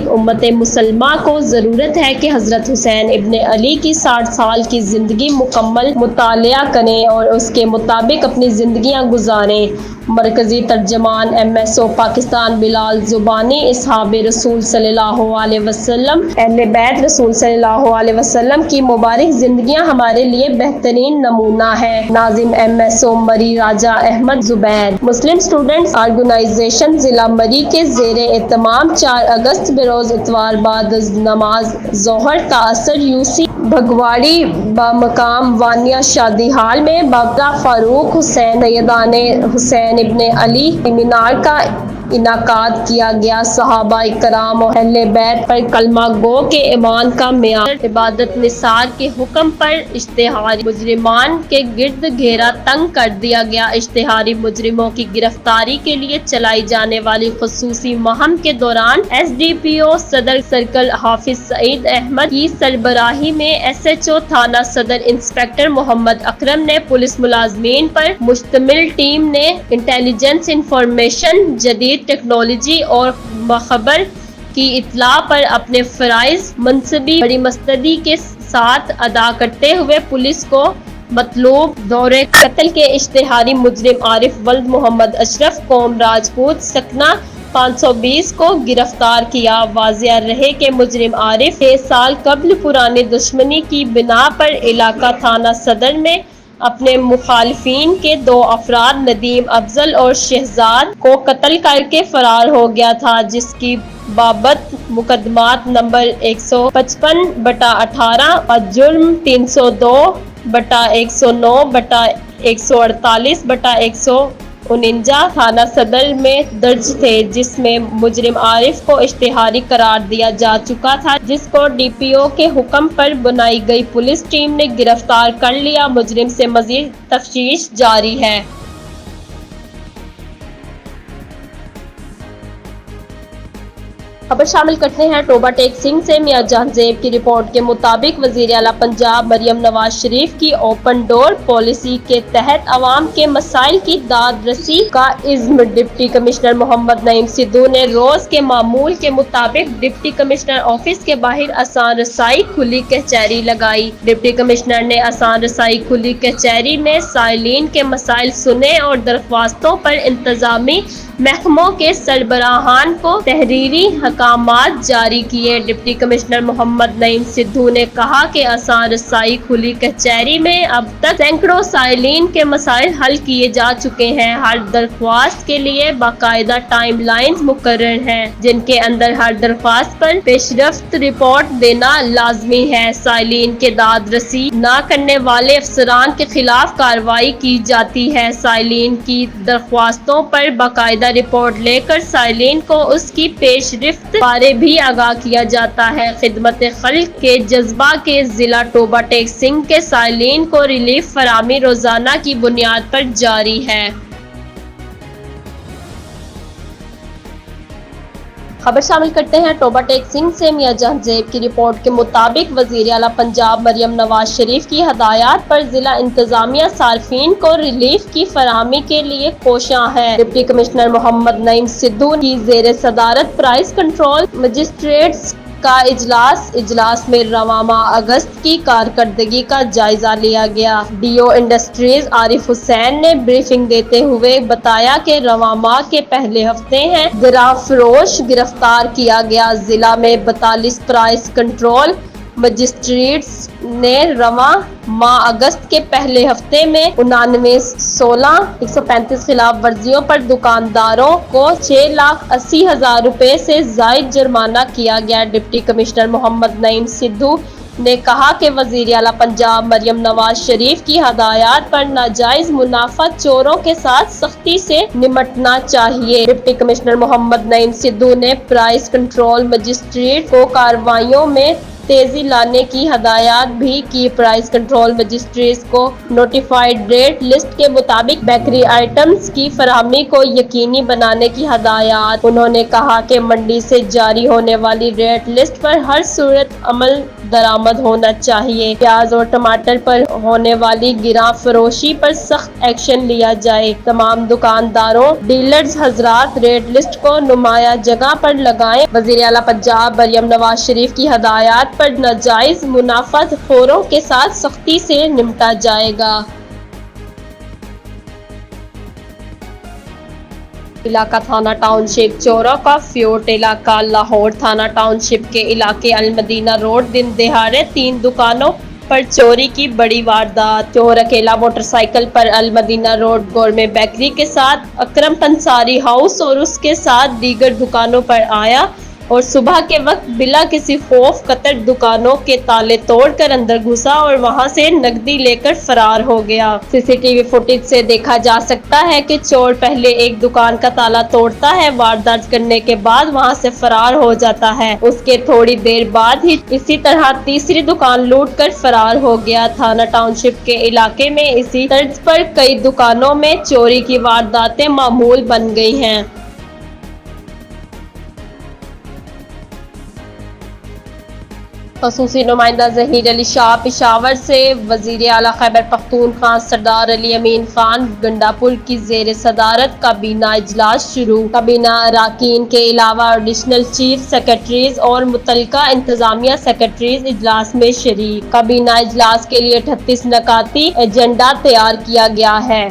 مالک امت مسلمہ کو ضرورت ہے کہ حضرت حسین ابن علی کی 60 سال کی زندگی مکمل مطالعہ کریں اور اس کے مطابق اپنی زندگیاں گزاریں۔ مرکزی ترجمان MSO پاکستان بلال زبانی اصحاب رسول صلی اللہ علیہ وسلم اہل بیت رسول صلی اللہ علیہ وسلم کی مبارک زندگیاں ہمارے لیے بہترین نمونہ ہے۔ ناظم MSO مری راجہ احمد زبیر۔ مسلم اسٹوڈنٹس آرگنائزیشن ضلع مری کے زیر اہتمام 4 اگست بروز اتوار بعد از نماز ظہر تاثر UC بھگواڑی بمقام وانیہ شادی ہال میں بابا فاروق حسین سیدان حسین ابن علی مینار کا انعقاد کیا گیا۔ صحابہ کرام اور اہل بیت پر کلمہ گو کے ایمان کا معیار عبادت نثار کے حکم پر اشتہاری مجرمان کے گرد گھیرا تنگ کر دیا گیا۔ اشتہاری مجرموں کی گرفتاری کے لیے چلائی جانے والی خصوصی مہم کے دوران SDPO صدر سرکل حافظ سعید احمد کی سربراہی میں SHO تھانہ صدر انسپکٹر محمد اکرم نے پولیس ملازمین پر مشتمل ٹیم نے انٹیلیجنس انفارمیشن جدید ٹیکنالوجی اور خبر کی اطلاع پر اپنے فرائض منصبی بڑی مستعدی کے ساتھ ادا کرتے ہوئے پولیس کو مطلوب دورے قتل کے اشتہاری مجرم عارف ولد محمد اشرف قوم راجپوت سکنہ 520 کو گرفتار کیا۔ واضح رہے کہ مجرم عارف 6 سال قبل پرانی دشمنی کی بنا پر علاقہ تھانہ صدر میں اپنے مخالفین کے 2 افراد ندیم افضل اور شہزاد کو قتل کر کے فرار ہو گیا تھا، جس کی بابت مقدمات نمبر 155/18 اور جرم 302/109/148/149 تھانہ صدر میں درج تھے، جس میں مجرم عارف کو اشتہاری قرار دیا جا چکا تھا، جس کو DPO کے حکم پر بنائی گئی پولیس ٹیم نے گرفتار کر لیا۔ مجرم سے مزید تفتیش جاری ہے۔ خبر شامل کرتے ہیں ٹوبہ ٹیک سنگھ سے۔ میاں جہاں زیب کی رپورٹ کے مطابق وزیر اعلیٰ پنجاب مریم نواز شریف کی اوپن ڈور پالیسی کے تحت عوام کے مسائل کی داد رسی کا عزم۔ ڈپٹی کمشنر محمد نعیم سدھو نے روز کے معمول کے مطابق ڈپٹی کمشنر آفس کے باہر آسان رسائی کھلی کچہری لگائی۔ ڈپٹی کمشنر نے آسان رسائی کھلی کچہری میں سائلین کے مسائل سنے اور درخواستوں پر انتظامی محکموں کے سربراہان کو تحریری احکامات جاری کیے۔ ڈپٹی کمشنر محمد نعیم سدھو نے کہا کہ آسان رسائی کھلی کچہری میں اب تک سینکڑوں سائلین کے مسائل حل کیے جا چکے ہیں۔ ہر درخواست کے لیے باقاعدہ ٹائم لائنز مقرر ہیں، جن کے اندر ہر درخواست پر پیش رفت رپورٹ دینا لازمی ہے۔ سائلین کے داد رسی نہ کرنے والے افسران کے خلاف کارروائی کی جاتی ہے۔ سائلین کی درخواستوں پر باقاعدہ رپورٹ لے کر سائلین کو اس کی پیش رفت بارے بھی آگاہ کیا جاتا ہے۔ خدمت خلق کے جذبہ کے ضلع ٹوبہ ٹیک سنگھ کے سائلین کو ریلیف فراہمی روزانہ کی بنیاد پر جاری ہے۔ خبر شامل کرتے ہیں ٹوبہ ٹیک سنگھ سے۔ میاں جہاں زیب کی رپورٹ کے مطابق وزیر اعلیٰ پنجاب مریم نواز شریف کی ہدایات پر ضلع انتظامیہ صارفین کو ریلیف کی فراہمی کے لیے کوشاں ہے۔ ڈپٹی کمشنر محمد نعیم سدھو کی زیر صدارت پرائس کنٹرول مجسٹریٹس کا اجلاس میں رواں ماہ اگست کی کارکردگی کا جائزہ لیا گیا۔ DO انڈسٹریز عارف حسین نے بریفنگ دیتے ہوئے بتایا کہ رواں ماہ کے پہلے ہفتے میں گراں فروش گرفتار کیا گیا۔ ضلع میں 42 پرائس کنٹرول مجسٹریٹس نے رواں ماہ اگست کے پہلے ہفتے میں 99,16,135 خلاف ورزیوں پر دکانداروں کو 6,80,000 روپے سے زائد جرمانہ کیا گیا۔ ڈپٹی کمشنر محمد نعیم سدھو نے کہا کہ وزیر اعلیٰ پنجاب مریم نواز شریف کی ہدایات پر ناجائز منافع چوروں کے ساتھ سختی سے نمٹنا چاہیے۔ ڈپٹی کمشنر محمد نعیم سدھو نے پرائس کنٹرول مجسٹریٹ کو کارروائیوں میں तेजी लाने की हदायत भी की। प्राइस कंट्रोल मजिस्ट्रेट को नोटिफाइड रेट लिस्ट के मुताबिक बेकरी आइटम्स की फराहमी को यकीनी बनाने की हदायत। उन्होंने कहा कि मंडी से जारी होने वाली रेट लिस्ट पर हर सूरत अमल दरामद होना चाहिए। प्याज और टमाटर पर होने वाली गिरा फरोशी पर सख्त एक्शन लिया जाए। तमाम दुकानदारों डीलर्स हजरात रेट लिस्ट को नुमाया जगह पर लगाएं। वज़ीर आला पंजाब मरियम नवाज शरीफ की हदायत पर नाजायज मुनाफाखोरों के साथ सख्ती से निपटा जाएगा। इलाका थाना टाउनशिप चोरों का फ्यूट इलाका लाहौर थाना टाउनशिप के इलाके अलमदीना रोड दिन दहाड़े 3 दुकानों पर चोरी की बड़ी वारदात। चोर अकेला मोटरसाइकिल पर अलमदीना रोड गौरमेंट बेकरी के साथ अकरम पंसारी हाउस और उसके साथ दीगर दुकानों पर आया और सुबह के वक्त बिला किसी खौफ कतर दुकानों के ताले तोड़कर अंदर घुसा और वहां से नकदी लेकर फरार हो गया। सीसीटीवी फुटेज से देखा जा सकता है कि चोर पहले एक दुकान का ताला तोड़ता है, वारदात करने के बाद वहां से फरार हो जाता है। उसके थोड़ी देर बाद ही इसी तरह तीसरी दुकान लूट कर फरार हो गया। थाना टाउनशिप के इलाके में इसी तर्ज पर कई दुकानों में चोरी की वारदातें मामूल बन गई हैं। खसूसी नुमाइंदा ज़हीर अली शाह पेशावर से वज़ीर आला खैबर पख्तूनख्वा सरदार अली अमीन खान गंडापुर की ज़ेर सदारत काबीना इजलास शुरू। काबीना अरकान के अलावा एडिशनल चीफ सेक्रेटरीज और मुतल्लिका इंतजामिया सेक्रेटरीज इजलास में शरीक। काबीना इजलास के लिए 38 नकाती एजेंडा तैयार किया गया है।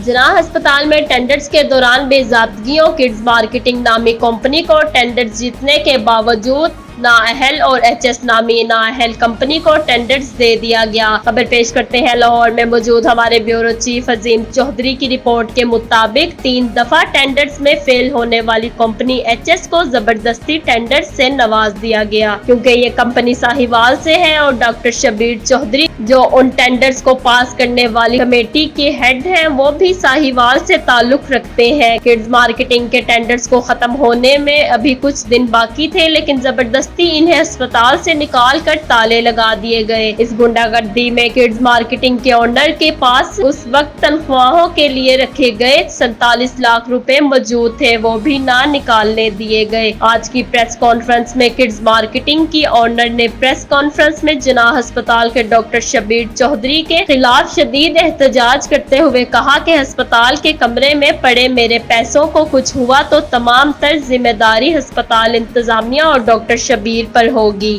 जनाह अस्पताल में टेंडर्स के दौरान बेज़ाब्तगियों। किड्स मार्केटिंग नामी कंपनी को टेंडर्स जीतने के बावजूद नाअहल और एचएस नामी नाअहल कंपनी को टेंडर्स दे दिया गया। खबर पेश करते हैं लाहौर में मौजूद हमारे ब्यूरो चीफ अजीम चौधरी की रिपोर्ट के मुताबिक 3 दफा टेंडर्स में फेल होने वाली कंपनी एचएस को जबरदस्ती टेंडर्स से नवाज दिया गया, क्योंकि ये कंपनी साहिवाल से है और डॉक्टर शबीर चौधरी जो उन टेंडर्स को पास करने वाली कमेटी के हेड हैं वो भी साहिवाल से ताल्लुक रखते हैं। किड्स मार्केटिंग के टेंडर्स को खत्म होने में अभी कुछ दिन बाकी थे, लेकिन जबरदस्ती इन्हें अस्पताल से निकाल कर ताले लगा दिए गए। इस गुंडागर्दी में किड्स मार्केटिंग के ओनर के पास उस वक्त तनख्वाहों के लिए रखे गए 47 लाख रुपए मौजूद थे, वो भी ना निकालने दिए गए। आज की प्रेस कॉन्फ्रेंस में किड्स मार्केटिंग की ओनर ने प्रेस कॉन्फ्रेंस में जनाह अस्पताल के डॉक्टर शबीर चौधरी के खिलाफ शदीद एहतजाज करते हुए कहा कि अस्पताल के कमरे में पड़े मेरे पैसों को कुछ हुआ तो तमाम तर जिम्मेदारी अस्पताल इंतजामिया और डॉक्टर शबीर पर होगी।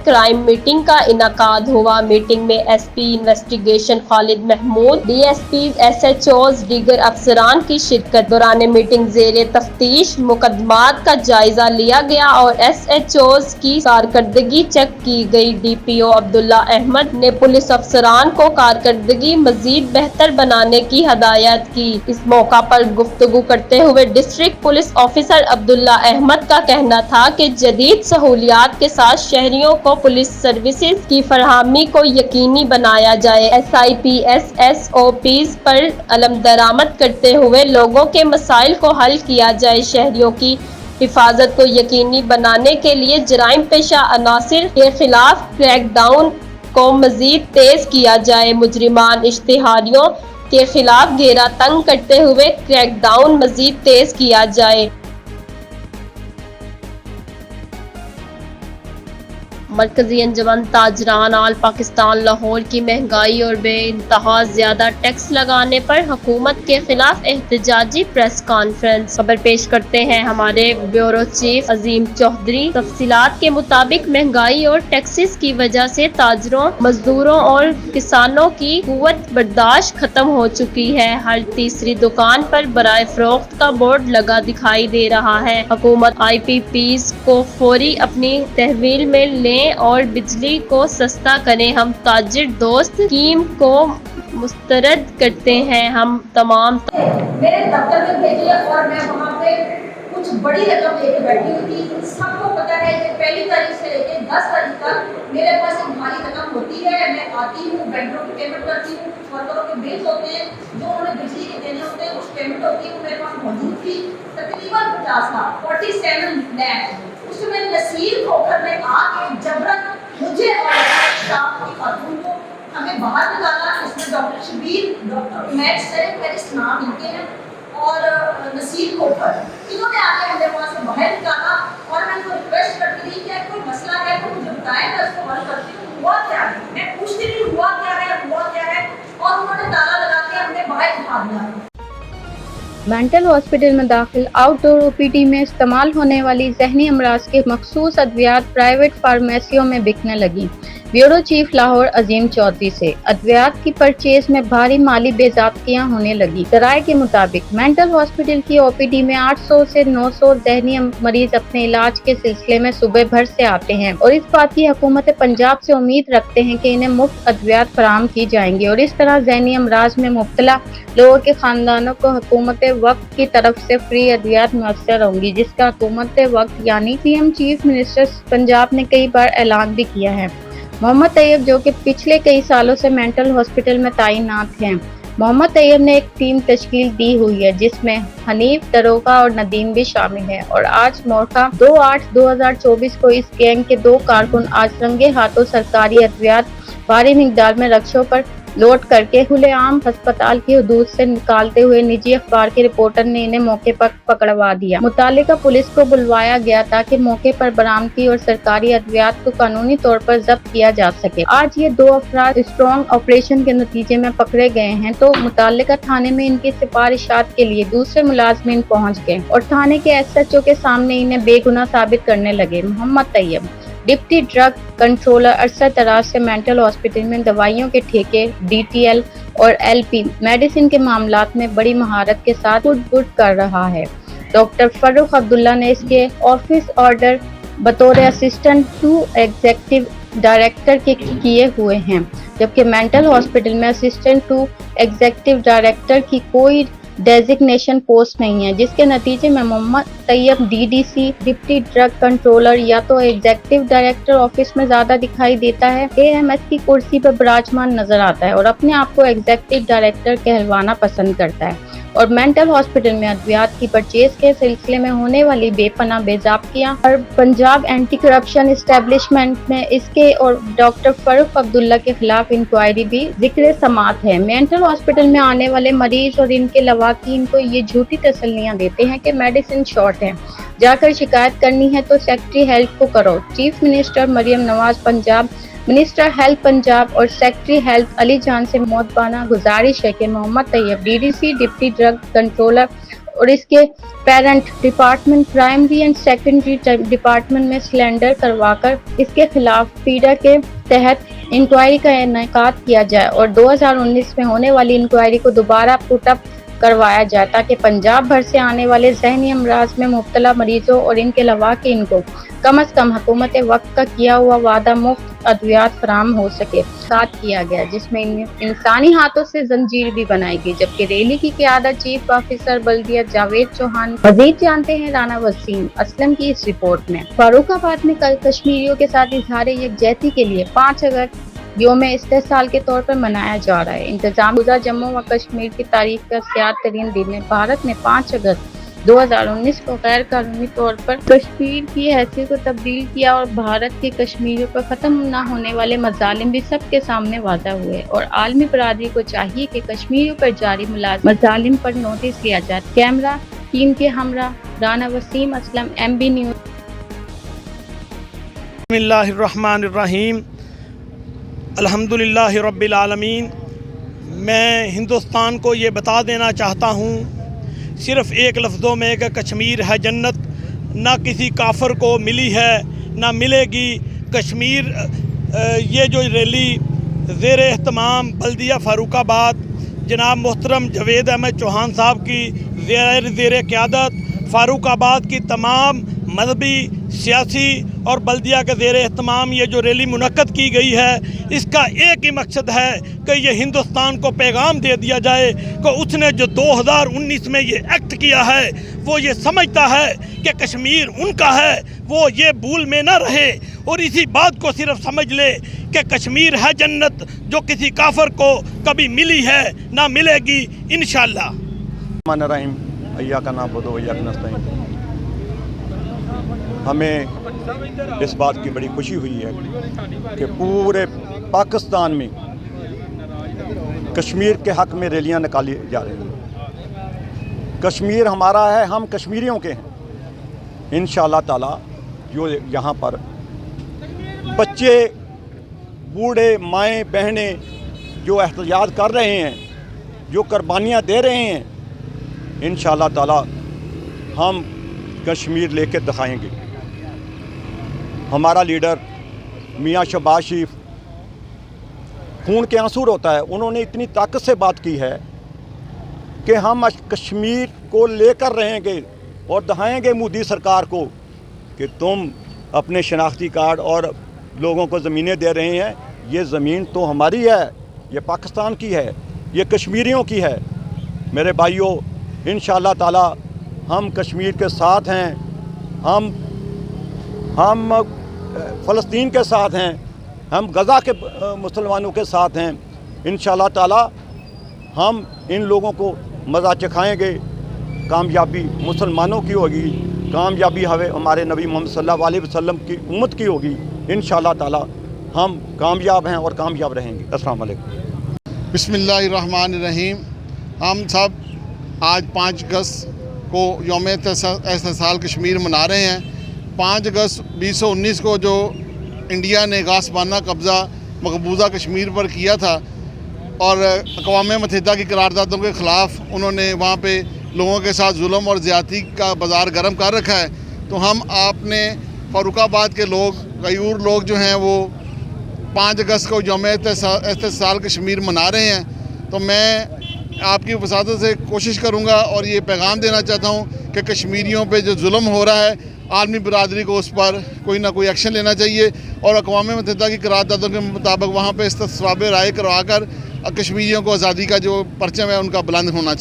क्राइम मीटिंग का इनाकाद हुआ। मीटिंग में SP investigation Khalid Mahmood, DSP, SHOs, दीगर अफसरान की शिरकत। दौरान मीटिंग ज़ेरे तफ्तीश मुकदमात का जायजा लिया गया और एसएचओज की कारकर्दगी चेक की गई। डीपीओ अब्दुल्ला अहमद ने पुलिस अफसरान को कारकर्दगी मजीद बेहतर बनाने की हदायत की। इस मौका पर गुफ्तगू करते हुए district police officer Abdullah Ahmed का कहना था कि जदीद सहूलियात के साथ शहरियों को पुलिस सर्विसेज की फरहमी को यकीनी बनाया जाए। SIPS SOPs पर अलम दरामद करते हुए लोगों के मसाइल को हल किया जाए। शहरियों की हिफाजत को यकीनी बनाने के लिए जराइम पेशा अनासिर के खिलाफ क्रैकडाउन को मजीद तेज किया जाए। मुजरिमान इश्तिहारियों के खिलाफ घेरा तंग करते हुए क्रैकडाउन मजीद तेज किया जाए। मरकजी अंजमन ताजरान आल पाकिस्तान लाहौर की महंगाई और बेइंतहा ज्यादा टैक्स लगाने पर हुकूमत के खिलाफ एहतजाजी प्रेस कॉन्फ्रेंस। खबर पेश करते हैं हमारे ब्यूरो चीफ अजीम चौधरी। तफसीलात के मुताबिक महंगाई और टैक्सेस की वजह से ताजरों, मजदूरों और किसानों की कुव्वत बर्दाश्त खत्म हो चुकी है। हर तीसरी दुकान पर बराए फरोख्त का बोर्ड लगा दिखाई दे रहा है। हुकूमत IPPs को फौरी अपनी तहवील में लें और बिजली को सस्ता करें। हम ताजिर दोस्त स्कीम को मुस्तरद करते हैं। हम तमाम मेरे दफ्तर में भेजे और मैं वहाँ पे कुछ बड़ी रकम लेके बैठी हुई थी। सबको पता है कि 1 तारीख से लेकर 10 तारीख तक मेरे पास एक भारी रकम होती है। मैं आती हूँ, बैंकों की पेमेंट करती हूँ, वर्करों के बिल्स होते हैं जो उन्हें बिजली के देने होते हैं, कुछ पेमेंट होती है वो मेरे पास मौजूद थी। तकरीबन 50 लाख 47 लाख उसमें नसीर खोखर ने आके जबरन मुझे और स्टाफ की खातून को हमें बाहर निकाला। इसमें doctor Shabbir, doctor Umaid sir, मेरे नाम इनके हैं, और नसीर खोखर, इन्होंने आके हमें वहाँ से बाहर निकाला। और मैं उनको रिक्वेस्ट करती रही कि कोई मसला है तो मुझे बताएं, मैं उसको हल करती हूँ। हुआ क्या है, मैं पूछती रही हुआ क्या है, और उन्होंने ताला लगा के हमने बाहर उठा दिया। मेंटल हॉस्पिटल में दाखिल आउटडोर ओपीडी में इस्तेमाल होने वाली ज़हनी अमराज के मखसूस अद्वियात प्राइवेट फार्मेसियों में बिकने लगी। ब्यूरो चीफ लाहौर अजीम चौधरी से अद्वियात की परचेज में भारी माली बेज़ाब्तियां होने लगी। ज़राए के मुताबिक मेंटल हॉस्पिटल की ओपीडी में 800 से 900 ज़हनी मरीज अपने इलाज के सिलसिले में सुबह भर से आते हैं और इस बात की हुकूमत पंजाब से उम्मीद रखते हैं कि इन्हें मुफ्त अद्वियात फराहम की जाएंगी और इस तरह ज़हनी अमराज में मुब्तला लोगों के खानदानों को हुकूमत वक्त की तरफ से फ्री अद्वियात मुयस्सर होंगी, जिसका हुकूमत वक्त यानी सीएम चीफ मिनिस्टर पंजाब ने कई बार ऐलान भी किया है। मोहम्मद तैयब, जो कि पिछले कई सालों से मेंटल हॉस्पिटल में तैनात हैं, मोहम्मद तैयब ने एक टीम तश्कील दी हुई है जिसमें हनीफ, दरोगा और नदीम भी शामिल हैं और आज मोरखा 2/8/2024 को इस गैंग के 2 कारकुन आज रंगे हाथों सरकारी अद्वियात भारी मिकदार में रक्षों पर लोड करके खुलेआम अस्पताल की हदूद से निकालते हुए निजी अखबार के रिपोर्टर ने इन्हें मौके पर पकड़वा दिया। मुतालिका पुलिस को बुलवाया गया ताकि मौके पर बरामदगी और सरकारी अद्वियात को कानूनी तौर पर जब्त किया जा सके। आज ये 2 अफराद स्ट्रॉन्ग ऑपरेशन के नतीजे में पकड़े गए हैं तो मुतालिका थाने में इनकी सिफारिशात के लिए दूसरे मुलाजमीन पहुँच गए और थाने के SHO के सामने इन्हें बेगुनाह साबित करने लगे। Mohammad Tayyab deputy drug controller अरसा दराज से मेंटल हॉस्पिटल में दवाइयों के ठेके, DTL और LP मेडिसिन के मामलात में बड़ी महारत के साथ गुड कर रहा है। डॉक्टर फरूख अब्दुल्ला ने इसके ऑफिस ऑर्डर बतौर असिस्टेंट टू एग्जीक्यूटिव डायरेक्टर के किए हुए हैं, जबकि मेंटल हॉस्पिटल में असिस्टेंट टू एग्जीक्यूटिव डायरेक्टर की कोई डेजिग्नेशन पोस्ट नहीं है, जिसके नतीजे में Mohammad Tayyab DDC deputy drug controller या तो एग्जीक्यूटिव डायरेक्टर ऑफिस में ज्यादा दिखाई देता है, AMS की कुर्सी पर विराजमान नजर आता है और अपने आप को एग्जीक्यूटिव डायरेक्टर कहलवाना पसंद करता है और मेंटल हॉस्पिटल में अद्वियात की परचेज के सिलसिले में होने वाली बेपनाह बेज़ाब्तियां और पंजाब एंटी करप्शन एस्टेब्लिशमेंट में इसके और डॉक्टर फरूख अब्दुल्ला के खिलाफ इंक्वायरी भी जिक्र समात है। मेंटल हॉस्पिटल में आने वाले मरीज और इनके लवाकी इनको ये झूठी तसल्लियां देते हैं कि मेडिसिन शॉर्ट है, जाकर शिकायत करनी है तो सेक्रेटरी हेल्थ को करो। Chief minister Maryam Nawaz Punjab, minister health Punjab और सेक्रेटरी हेल्थ अली जान से मोहब्बाना गुजारिश है कि Mohammad Tayyab DDC deputy drug controller और इसके parent department primary and secondary department में सिलेंडर करवाकर इसके खिलाफ पीडा के तहत इंक्वायरी का इनेकाद किया जाए और 2019 में होने वाली इंक्वायरी को दोबारा पुटअप करवाया जाए ताकि पंजाब भर से आने वाले ज़हनी अमराज में मुब्तला मरीजों और इनके अलावा के इनको कम अज कम हुकूमत वक्त का किया हुआ वादा मुफ्त अद्वियात फराहम हो सके। साथ किया गया जिसमें इंसानी हाथों से जंजीर भी बनाई गई, जबकि रैली की क़यादत चीफ ऑफिसर बल्दिया जावेद चौहान। मज़ीद जानते हैं राना वसीम असलम की इस रिपोर्ट में। फारूकाबाद में कल कश्मीरियों के साथ इजहार यकजहती के लिए 5 अगस्त यौम इस्तेहसाल के तौर पर मनाया जा रहा है। इंतजाम जम्मू व कश्मीर की तारीख का सियार तरीन दिन है। भारत ने 5 अगस्त 2019 को गैर कानूनी तौर पर कश्मीर की हैसियत को तब्दील किया और भारत के कश्मीरियों पर ख़त्म न होने वाले मजालिम भी सबके सामने वाज़ा हुए और आलमी बरादरी को चाहिए कि कश्मीरियों पर जारी मजालिम पर नोटिस लिया जाए। कैमरा टीम के हमरा राना वसीम असलम, MB न्यूज़। बिस्मिल्लाहिर्रहमानिर्रहीम, अल्हम्दुलिल्लाहि रब्बिल आलमीन। मैं हिंदुस्तान को ये बता देना चाहता हूँ सिर्फ़ एक लफ्ज़ों में कि कश्मीर है जन्नत, ना किसी काफिर को मिली है ना मिलेगी। कश्मीर ये जो रैली ज़ेर एहतमाम बल्दिया फ़ारूकाबाद जनाब मोहतरम जावेद अहमद चौहान साहब की ज़ेर क़यादत फ़ारूकाबाद की तमाम मजहबी, सियासी और बल्दिया के ज़ेर एहतमाम ये जो रैली मुनक्कद की गई है, इसका एक ही मकसद है कि ये हिंदुस्तान को पैगाम दे दिया जाए कि उसने जो 2019 में ये एक्ट किया है वो ये समझता है कि कश्मीर उनका है, वो ये भूल में ना रहे और इसी बात को सिर्फ समझ ले कि कश्मीर है जन्नत जो किसी काफिर को कभी मिली है ना मिलेगी इंशाअल्लाह। ہمیں اس بات کی بڑی خوشی ہوئی ہے کہ پورے پاکستان میں کشمیر کے حق میں ریلیاں نکالی جا رہی ہیں۔ کشمیر ہمارا ہے، ہم کشمیریوں کے ہیں۔ انشاءاللہ تعالی جو یہاں پر بچے، بوڑھے، مائیں، بہنیں جو احتجاج کر رہے ہیں، جو قربانیاں دے رہے ہیں، انشاءاللہ تعالی ہم کشمیر لے کے دکھائیں گے۔ ہمارا لیڈر میاں شہباز شریف خون کے آنسو روتا ہے، انہوں نے اتنی طاقت سے بات کی ہے کہ ہم کشمیر کو لے کر رہیں گے اور دکھائیں گے مودی سرکار کو کہ تم اپنے شناختی کارڈ اور لوگوں کو زمینیں دے رہے ہیں، یہ زمین تو ہماری ہے، یہ پاکستان کی ہے، یہ کشمیریوں کی ہے۔ میرے بھائیوں، انشاءاللہ تعالی ہم کشمیر کے ساتھ ہیں، ہم فلسطین کے ساتھ ہیں، ہم غزہ کے مسلمانوں کے ساتھ ہیں۔ انشاءاللہ تعالی ہم ان لوگوں کو مزہ چکھائیں گے، کامیابی مسلمانوں کی ہوگی، کامیابی ہمارے نبی محمد صلی اللہ علیہ وسلم کی امت کی ہوگی۔ انشاءاللہ تعالی ہم کامیاب ہیں اور کامیاب رہیں گے۔ السلام علیکم۔ بسم اللہ الرحمن الرحیم۔ ہم سب آج 5 اگست کو یوم استحصال کشمیر منا رہے ہیں۔ 5 اگست 2019 کو جو انڈیا نے غاصبانہ قبضہ مقبوضہ کشمیر پر کیا تھا اور اقوام متحدہ کی قراردادوں کے خلاف انہوں نے وہاں پہ لوگوں کے ساتھ ظلم اور زیادتی کا بازار گرم کر رکھا ہے، تو ہم اپنے فاروق آباد کے لوگ، غیور لوگ جو ہیں وہ 5 اگست کو یوم استحصال کشمیر منا رہے ہیں۔ تو میں آپ کی وساطت سے کوشش کروں گا اور یہ پیغام دینا چاہتا ہوں کہ کشمیریوں پہ جو ظلم ہو رہا ہے، عالمی برادری کو اس پر کوئی نہ کوئی ایکشن لینا چاہیے اور اقوام متحدہ کی قراردادوں کے مطابق وہاں پہ استصواب رائے کروا کر کشمیریوں کو آزادی کا جو پرچم ہے ان کا بلند ہونا چاہیے۔